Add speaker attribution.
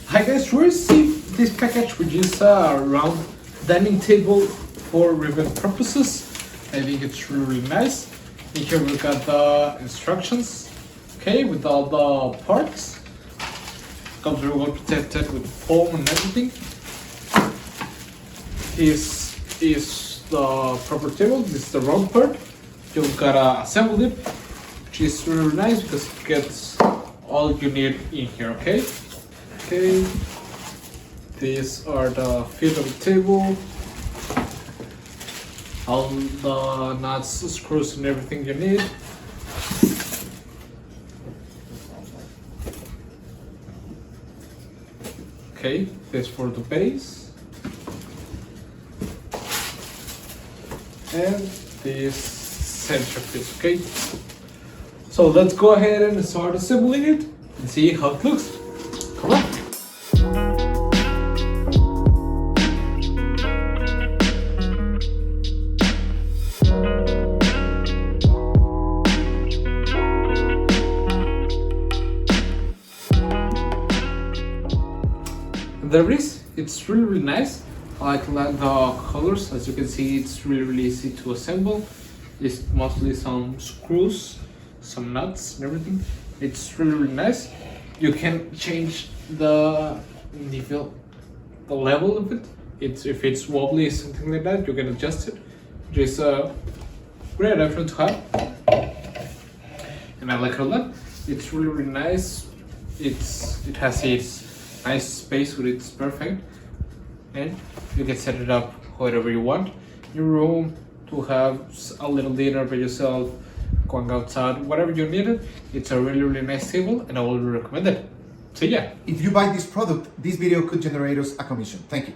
Speaker 1: Hi guys, we received this package which is a round dining table for event purposes. I think it's really nice. In here we got the instructions, okay, with all the parts. Comes very well protected with foam and everything. This is the proper table, this is the round part. You've gotta assemble it, which is really nice because it gets all you need in here, okay? Okay, these are the feet of the table, all the nuts, screws and everything you need. Okay, this for the base. And this centerpiece, okay? So let's go ahead and start assembling it and see how it looks. Come on. There is, it's really nice. I like the colors. As you can see, it's really easy to assemble. It's mostly some screws, some nuts and everything. It's really nice. You can change the level of it. If it's wobbly, something like that, you can adjust it. Which is a great option to have, and I like it a lot. It's really nice. It has its nice space, with it's perfect, and you can set it up whatever you want. Your room, to have a little dinner by yourself, going outside, whatever you need it. It's a really nice table, and I will recommend it. So yeah.
Speaker 2: If you buy this product, this video could generate us a commission. Thank you.